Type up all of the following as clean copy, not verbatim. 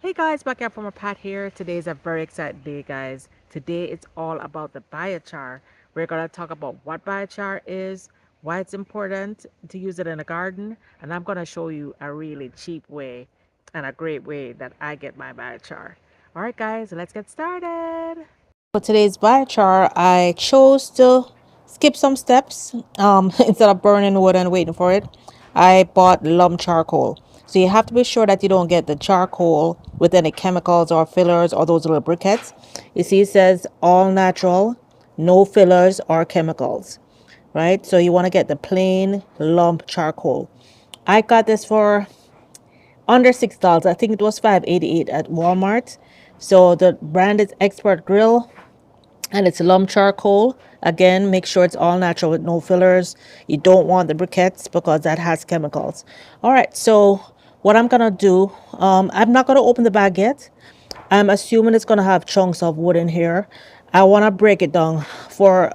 Hey guys, back up from a Pat here. Today is a very exciting day, guys. Today it's all about the biochar. We're gonna talk about what biochar is, why it's important to use it in a garden, and I'm gonna show you a really cheap way and a great way that I get my biochar. All right, guys, let's get started. For today's biochar, I chose to skip some steps. Instead of burning wood and waiting for it, I bought lump charcoal. So you have to be sure that you don't get the charcoal with any chemicals or fillers or those little briquettes. You see, it says all natural, no fillers or chemicals, right? So you want to get the plain lump charcoal. I got this for under $6. I think it was 5.88 at Walmart. So the brand is Expert Grill and it's lump charcoal. Again, make sure it's all natural with no fillers. You don't want the briquettes because that has chemicals. All right, so what I'm gonna do, I'm not gonna open the bag yet. I'm assuming it's gonna have chunks of wood in here. I want to break it down for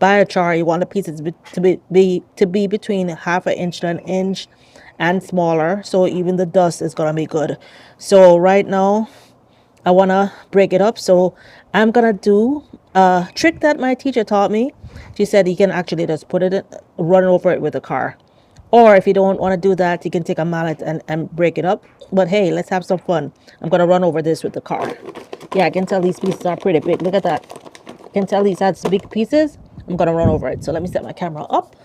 biochar. You want the pieces to be between half an inch to an inch and smaller, so even the dust is gonna be good. So right now I want to break it up. So I'm going to do a trick that my teacher taught me. She said you can actually just put it in, run over it with a car. Or if you don't want to do that, you can take a mallet and break it up. But hey, let's have some fun. I'm going to run over this with the car. Yeah, I can tell these pieces are pretty big. Look at that. I can tell these are big pieces. I'm going to run over it. So let me set my camera up.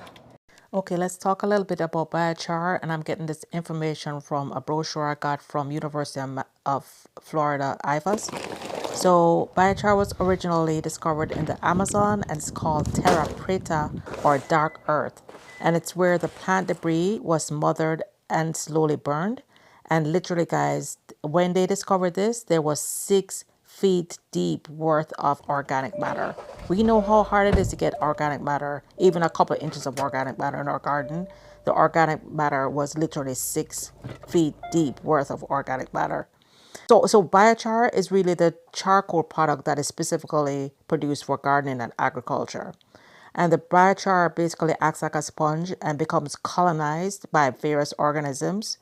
Okay, let's talk a little bit about biochar, and I'm getting this information from a brochure I got from University of Florida, IFAS. So biochar was originally discovered in the Amazon and it's called terra preta or dark earth, and it's where the plant debris was smothered and slowly burned. And literally, guys, when they discovered this, there was 6 feet deep worth of organic matter. We know how hard it is to get organic matter, even a couple of inches of organic matter in our garden. The organic matter was literally 6 feet deep worth of organic matter. So biochar is really the charcoal product that is specifically produced for gardening and agriculture. And the biochar basically acts like a sponge and becomes colonized by various organisms.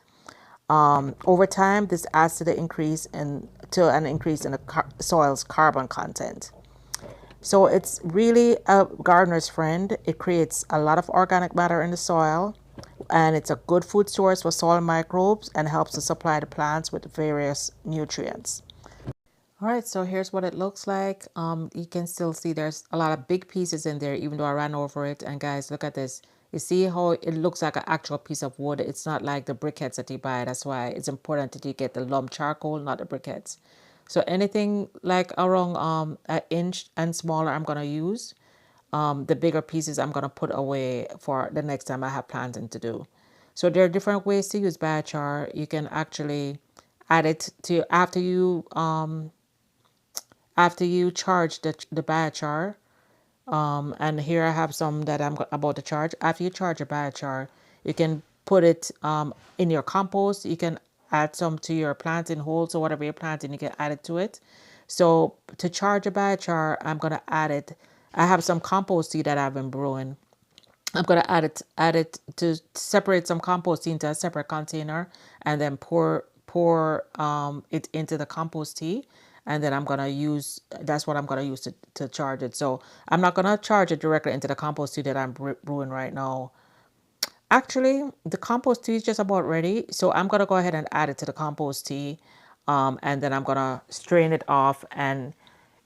Over time, this adds to an increase in the soil's carbon content. So it's really a gardener's friend. It creates a lot of organic matter in the soil, and it's a good food source for soil microbes and helps to supply the plants with various nutrients. All right, so here's what it looks like. You can still see there's a lot of big pieces in there, even though I ran over it. And guys, look at this. You see how it looks like an actual piece of wood. It's not like the briquettes that you buy. That's why it's important that you get the lump charcoal, not the briquettes. So anything like around an inch and smaller, I'm gonna use. The bigger pieces I'm gonna put away for the next time I have planting to do. So there are different ways to use biochar. You can actually add it to after you charge the biochar. And here I have some that I'm about to charge. After you charge a biochar, you can put it in your compost. You can add some to your planting holes or whatever you're planting. You can add it to it. So to charge a biochar, I'm gonna add it. I have some compost seed that I've been brewing. I'm gonna add it to separate some compost into a separate container and then pour it into the compost tea, and then that's what I'm gonna use to charge it. So I'm not gonna charge it directly into the compost tea that I'm brewing right now. Actually, the compost tea is just about ready, so I'm gonna go ahead and add it to the compost tea, and then I'm gonna strain it off and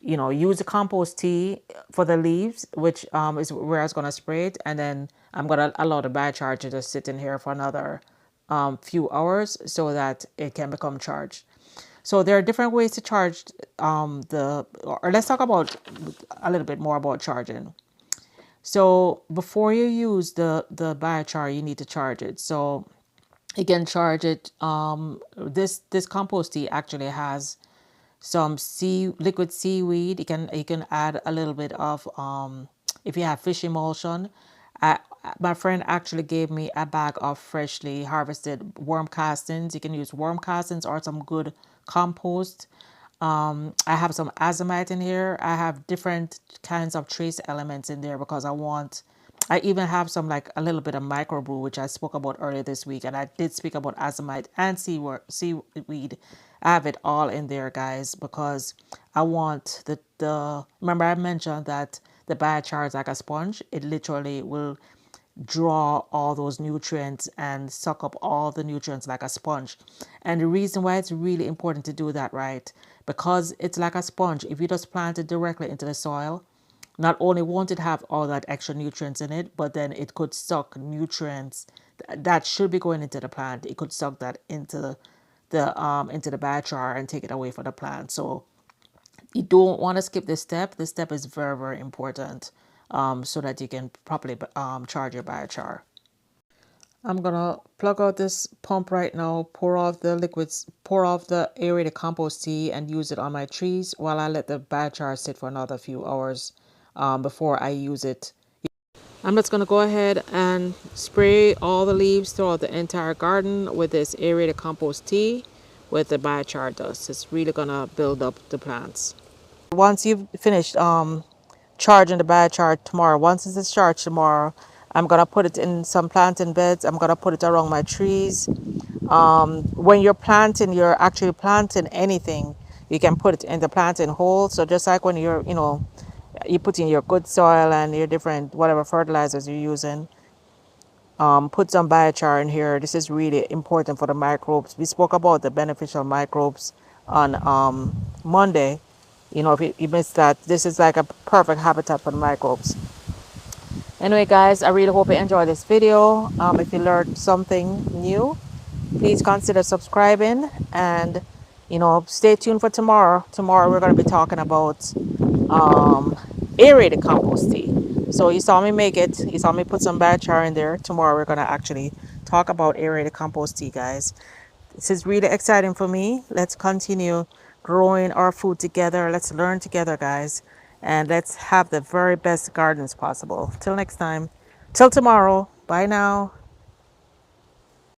use the compost tea for the leaves, which is where I was gonna spray it, and then I'm gonna allow the biochar to just sit in here for another few hours so that it can become charged. So there are different ways to charge or let's talk about a little bit more about charging. So before you use the biochar, you need to charge it. So you can charge it. This compost tea actually has some liquid seaweed. You can add a little bit of if you have fish emulsion. I, my friend actually gave me a bag of freshly harvested worm castings. You can use worm castings or some good compost. I have some azomite in here. I have different kinds of trace elements in there because I even have some like a little bit of microbrew, which I spoke about earlier this week, and I did speak about azomite and seaweed. I have it all in there, guys, because I want the. Remember, I mentioned that the biochar is like a sponge. It literally will draw all those nutrients and suck up all the nutrients like a sponge. And the reason why it's really important to do that, right? Because it's like a sponge. If you just plant it directly into the soil, not only won't it have all that extra nutrients in it, but then it could suck nutrients that should be going into the plant. It could suck that into the biochar and take it away from the plant. So you don't want to skip this step. This step is very, very important, so that you can properly charge your biochar. I'm gonna plug out this pump right now, pour off the liquids, pour off the aerated compost tea and use it on my trees while I let the biochar sit for another few hours before I use it. I'm just gonna go ahead and spray all the leaves throughout the entire garden with this aerated compost tea with the biochar dust. It's really gonna build up the plants. Once you've finished charging the biochar tomorrow, once it's charged tomorrow, I'm gonna put it in some planting beds. I'm gonna put it around my trees. When you're planting, you're actually planting anything. You can put it in the planting hole. So just like when you put in your good soil and your different whatever fertilizers you're using, put some biochar in here. This is really important for the microbes. We spoke about the beneficial microbes on Monday. If you missed that, this is like a perfect habitat for the microbes. Anyway, guys, I really hope you enjoyed this video. If you learned something new, please consider subscribing and stay tuned for tomorrow. Tomorrow we're going to be talking about aerated compost tea. So you saw me make it. You saw me put some biochar in there. Tomorrow we're going to actually talk about aerated compost tea, guys. This is really exciting for me. Let's continue growing our food together. Let's learn together, guys. And let's have the very best gardens possible. Till next time. Till tomorrow. Bye now.